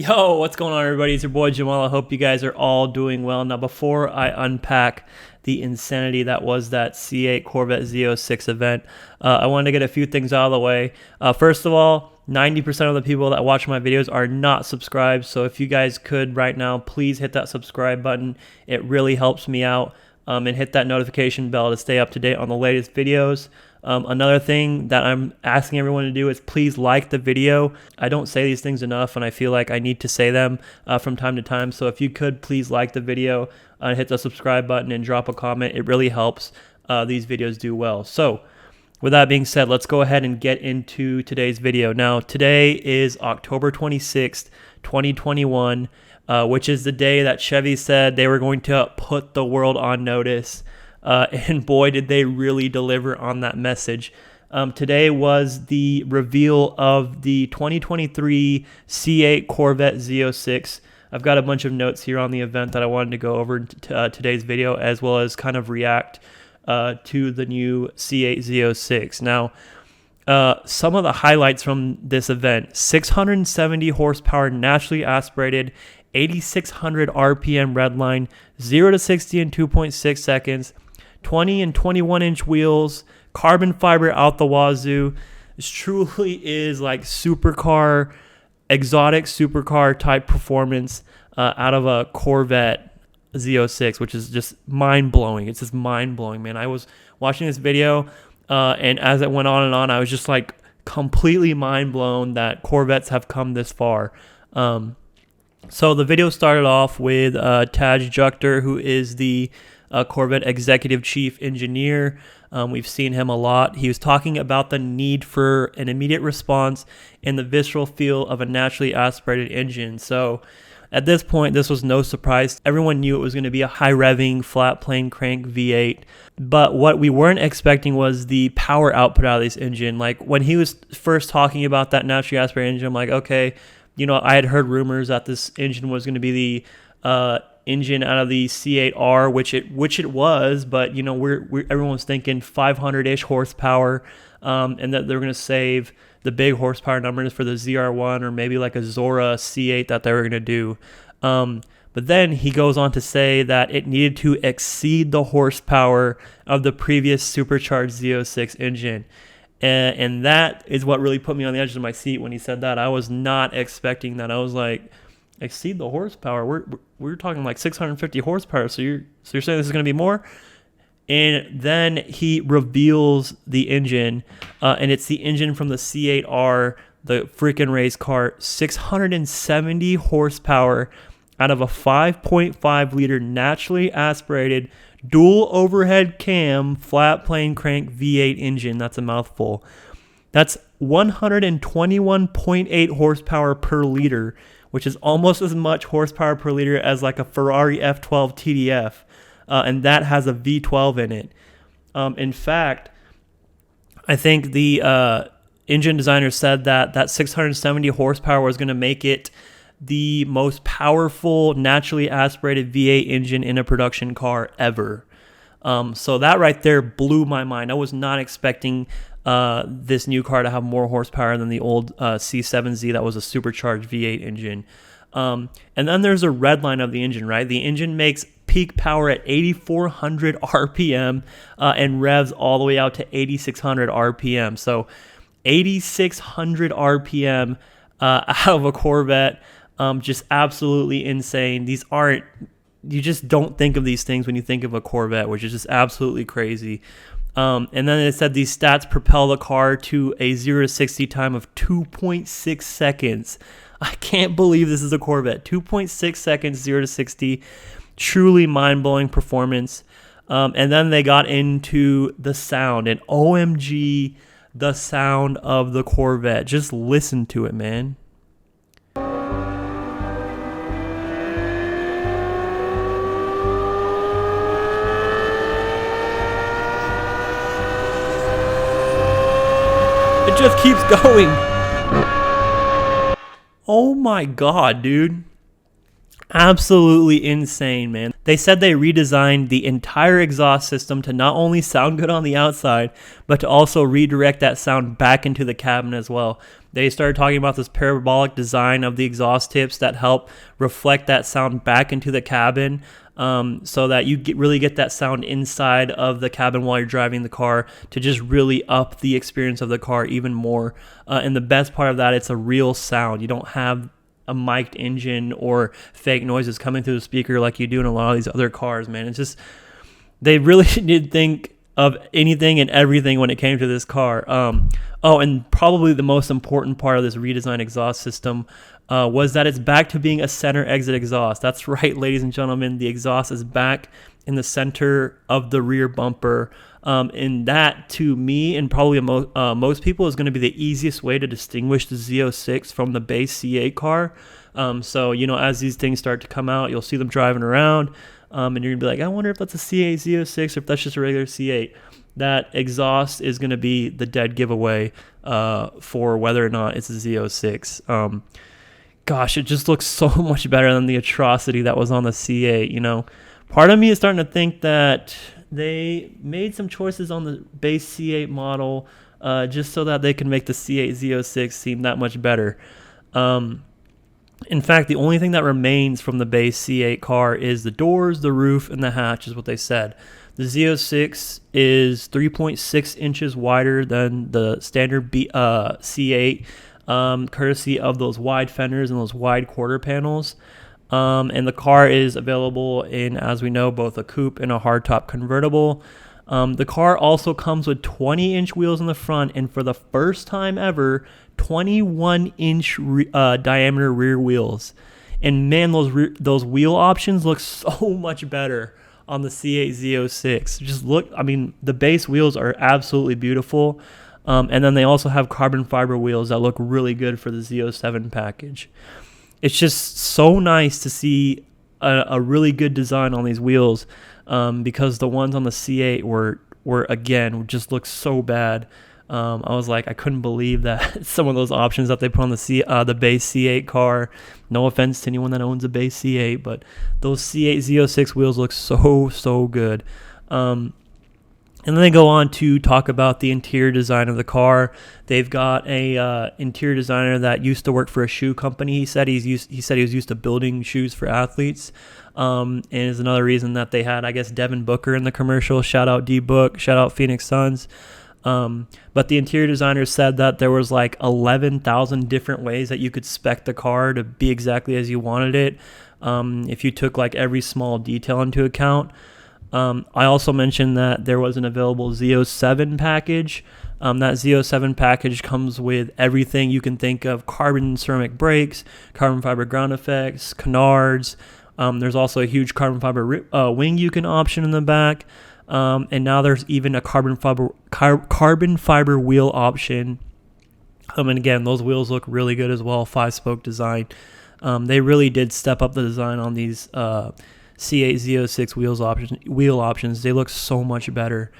Yo, what's going on, everybody? It's your boy Jamal. I hope you guys are all doing well. Now, before I unpack the insanity that was that C8 Corvette Z06 event, I wanted to get a few things out of the way. First of all, 90% of the people that watch my videos are not subscribed, so if you guys could right now, please hit that subscribe button. It really helps me out. And hit that notification bell to stay up to date on the latest videos. Another thing that I'm asking everyone to do is please like the video. I don't say these things enough, and I feel like I need to say them from time to time. So if you could please like the video, hit the subscribe button, and drop a comment. It really helps these videos do well. So with that being said, let's go ahead and get into today's video. Now, today is October 26th, 2021. Which is the day that Chevy said they were going to put the world on notice. And boy, did they really deliver on that message. Today was the reveal of the 2023 C8 Corvette Z06. I've got a bunch of notes here on the event that I wanted to go over in today's video, as well as kind of react to the new C8 Z06. Now, some of the highlights from this event: 670 horsepower naturally aspirated, 8,600 RPM redline, 0 to 60 in 2.6 seconds, 20 and 21-inch wheels, carbon fiber out the wazoo. This truly is like supercar, exotic supercar type performance out of a Corvette Z06, which is just mind-blowing. It's just mind-blowing, man. I was watching this video, and as it went on and on, I was just like completely mind-blown that Corvettes have come this far. So the video started off with Taj Jukter, who is the Corvette Executive Chief Engineer. We've seen him a lot. He was talking about the need for an immediate response in the visceral feel of a naturally aspirated engine. So at this point, this was no surprise. Everyone knew it was going to be a high-revving, flat-plane crank V8. But what we weren't expecting was the power output out of this engine. Like, when he was first talking about that naturally aspirated engine, I'm like, okay, you know, I had heard rumors that this engine was going to be the engine out of the C8R, which it was, but you know, everyone's thinking 500-ish horsepower, and that they're going to save the big horsepower numbers for the ZR1 or maybe like a Zora C8 that they were going to do. But then he goes on to say that it needed to exceed the horsepower of the previous supercharged Z06 engine. And that is what really put me on the edge of my seat when he said that. I was not expecting that. I was like, exceed the horsepower? We're talking like 650 horsepower. So you're saying this is going to be more? And then he reveals the engine, and it's the engine from the C8R, the freaking race car, 670 horsepower out of a 5.5 liter naturally aspirated dual overhead cam flat plane crank V8 engine. That's a mouthful. That's 121.8 horsepower per liter, which is almost as much horsepower per liter as like a Ferrari F12 TDF, and that has a V12 in it. In fact, I think the engine designer said that 670 horsepower was going to make it the most powerful naturally aspirated V8 engine in a production car ever. So that right there blew my mind. I was not expecting this new car to have more horsepower than the old C7Z that was a supercharged V8 engine. And then there's a red line of the engine, right? The engine makes peak power at 8,400 RPM and revs all the way out to 8,600 RPM. So 8,600 RPM out of a Corvette. Just absolutely insane. These aren't, you just don't think of these things when you think of a Corvette, which is just absolutely crazy. And then it said these stats propel the car to a 0 to 60 time of 2.6 seconds. I can't believe this is a Corvette. 2.6 seconds, 0 to 60. Truly mind-blowing performance. And then they got into the sound, and OMG, the sound of the Corvette. Just listen to it, man. It just keeps going. Oh my God, dude. Absolutely insane, man. They said they redesigned the entire exhaust system to not only sound good on the outside, but to also redirect that sound back into the cabin as well. They started talking about this parabolic design of the exhaust tips that help reflect that sound back into the cabin, so that you really get that sound inside of the cabin while you're driving the car to just really up the experience of the car even more. And the best part of that, it's a real sound. You don't have a mic'd engine or fake noises coming through the speaker like you do in a lot of these other cars, man. It's just, they really did think of anything and everything when it came to this car. And probably the most important part of this redesigned exhaust system was that it's back to being a center exit exhaust. That's right, ladies and gentlemen, the exhaust is back in the center of the rear bumper. And that, to me and probably most people, is going to be the easiest way to distinguish the Z06 from the base C8 car. So, as these things start to come out, you'll see them driving around, and you're going to be like, I wonder if that's a C8 Z06 or if that's just a regular C8. That exhaust is going to be the dead giveaway for whether or not it's a Z06. Gosh, it just looks so much better than the atrocity that was on the C8, Part of me is starting to think that they made some choices on the base C8 model just so that they can make the C8 Z06 seem that much better. In fact, the only thing that remains from the base C8 car is the doors, the roof, and the hatch, is what they said. The Z06 is 3.6 inches wider than the standard C8, courtesy of those wide fenders and those wide quarter panels. And the car is available in, as we know, both a coupe and a hardtop convertible. The car also comes with 20-inch wheels in the front, and for the first time ever, 21-inch diameter rear wheels. And man, those wheel options look so much better on the C8 Z06. Just look, the base wheels are absolutely beautiful. And then they also have carbon fiber wheels that look really good for the Z07 package. It's just so nice to see a really good design on these wheels, because the ones on the C8 were again, just looked so bad. I was like, I couldn't believe that some of those options that they put on the base C8 car. No offense to anyone that owns a base C8, but those C8 Z06 wheels look so good. And then they go on to talk about the interior design of the car. They've got a interior designer that used to work for a shoe company. He said he was used to building shoes for athletes. And is another reason that they had, I guess, Devin Booker in the commercial. Shout out D Book. Shout out Phoenix Suns. But the interior designer said that there was like 11,000 different ways that you could spec the car to be exactly as you wanted it, if you took like every small detail into account. I also mentioned that there was an available Z07 package. That Z07 package comes with everything you can think of: carbon ceramic brakes, carbon fiber ground effects, canards. There's also a huge carbon fiber wing you can option in the back. And now there's even a carbon fiber wheel option. And again, those wheels look really good as well. 5-spoke design. They really did step up the design on these C8 Z06 wheel options. They look so much better.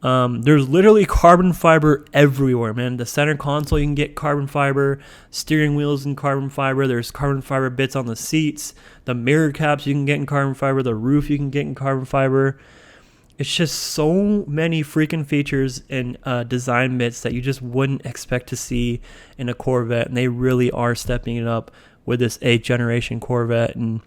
There's literally carbon fiber everywhere, man. The center console, you can get carbon fiber. Steering wheels in carbon fiber. There's carbon fiber bits on the seats. The mirror caps you can get in carbon fiber. The roof you can get in carbon fiber. It's just so many freaking features and design bits that you just wouldn't expect to see in a Corvette. And they really are stepping it up with this 8th generation Corvette. And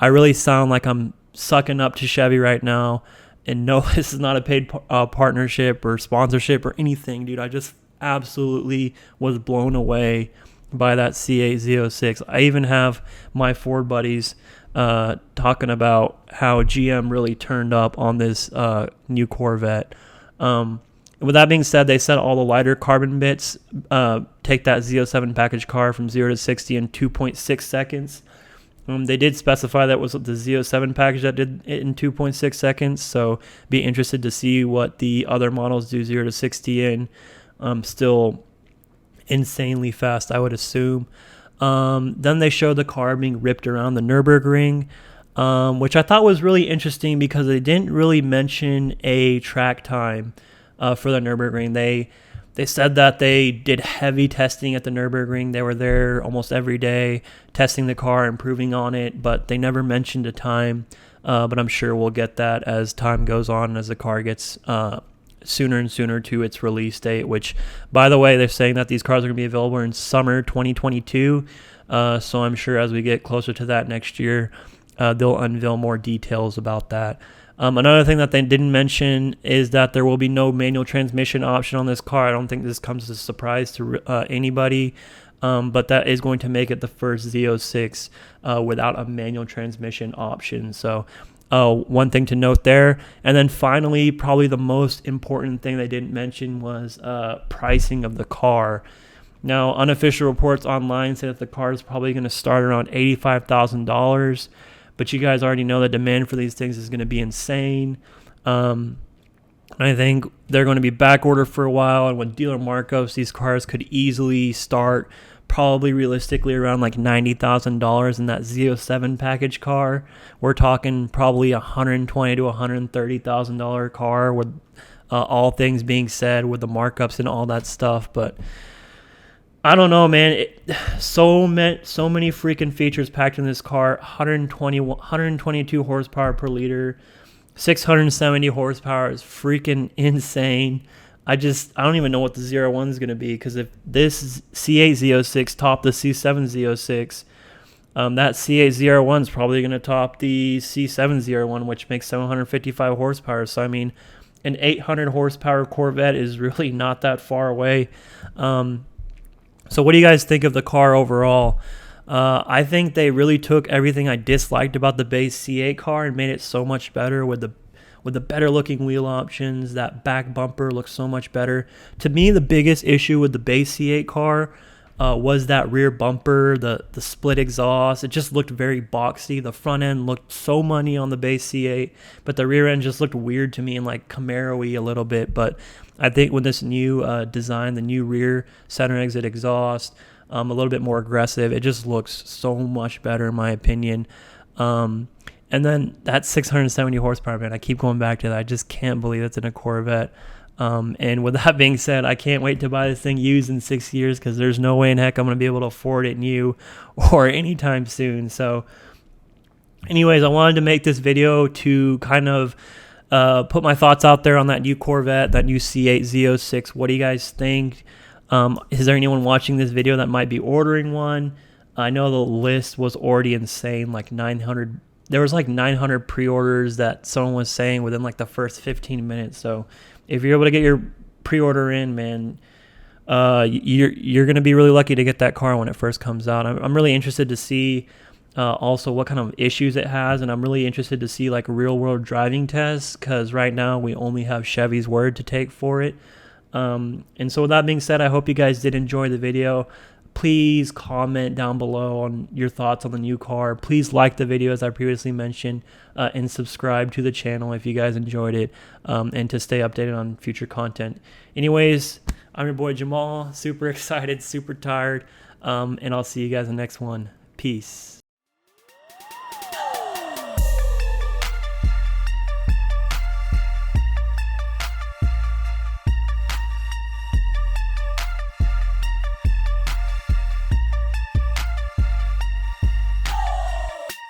I really sound like I'm sucking up to Chevy right now. And no, this is not a paid partnership or sponsorship or anything, dude. I just absolutely was blown away by that C8 Z06. I even have my Ford buddies talking about how GM really turned up on this new Corvette. With that being said, they said all the lighter carbon bits take that Z07 package car from 0 to 60 in 2.6 seconds. They did specify that was the Z07 package that did it in 2.6 seconds, so be interested to see what the other models do 0 to 60 in. Still insanely fast, I would assume. Then they showed the car being ripped around the Nürburgring, which I thought was really interesting because they didn't really mention a track time for the Nürburgring. They said that they did heavy testing at the Nürburgring. They were there almost every day testing the car, improving on it, but they never mentioned a time. But I'm sure we'll get that as time goes on and as the car gets sooner and sooner to its release date, which, by the way, they're saying that these cars are going to be available in summer 2022. So I'm sure as we get closer to that next year, they'll unveil more details about that. Another thing that they didn't mention is that there will be no manual transmission option on this car. I don't think this comes as a surprise to anybody, but that is going to make it the first Z06 without a manual transmission option. So one thing to note there. And then finally, probably the most important thing they didn't mention was pricing of the car. Now, unofficial reports online say that the car is probably going to start around $85,000. But you guys already know the demand for these things is going to be insane. I think they're going to be back ordered for a while. And with dealer markups, these cars could easily start probably realistically around like $90,000 in that Z07 package car. We're talking probably $120,000 to $130,000 car with all things being said with the markups and all that stuff. But I don't know, man. So many freaking features packed in this car. 122 horsepower per liter, 670 horsepower is freaking insane. I don't even know what the 01 is going to be, because if this C8 Z06 topped the C7 Z06, that C8 Z01 is probably going to top the C7 Z01, which makes 755 horsepower. So I mean, an 800 horsepower Corvette is really not that far away. So what do you guys think of the car overall? I think they really took everything I disliked about the base C8 car and made it so much better with the better looking wheel options. That back bumper looks so much better. To me, the biggest issue with the base C8 car was that rear bumper, the split exhaust. It just looked very boxy. The front end looked so money on the base C8, but the rear end just looked weird to me and like Camaro-y a little bit. But I think with this new design, the new rear center exit exhaust, a little bit more aggressive, it just looks so much better in my opinion. And then that 670 horsepower, man, I keep going back to that. I just can't believe it's in a Corvette. And with that being said, I can't wait to buy this thing used in 6 years, because there's no way in heck I'm going to be able to afford it new or anytime soon. So anyways, I wanted to make this video to kind of put my thoughts out there on that new Corvette, that new C8 Z06. What do you guys think? Is there anyone watching this video that might be ordering one? I know the list was already insane, like 900. There was like 900 pre-orders that someone was saying within like the first 15 minutes. So if you're able to get your pre-order in, man, you're going to be really lucky to get that car when it first comes out. I'm really interested to see also what kind of issues it has, and I'm really interested to see like real world driving tests, because right now we only have Chevy's word to take for it. And so with that being said, I hope you guys did enjoy the video. Please comment down below on your thoughts on the new car. Please like the video, as I previously mentioned, and subscribe to the channel if you guys enjoyed it, and to stay updated on future content. Anyways, I'm your boy Jamal, super excited, super tired, and I'll see you guys in the next one. Peace.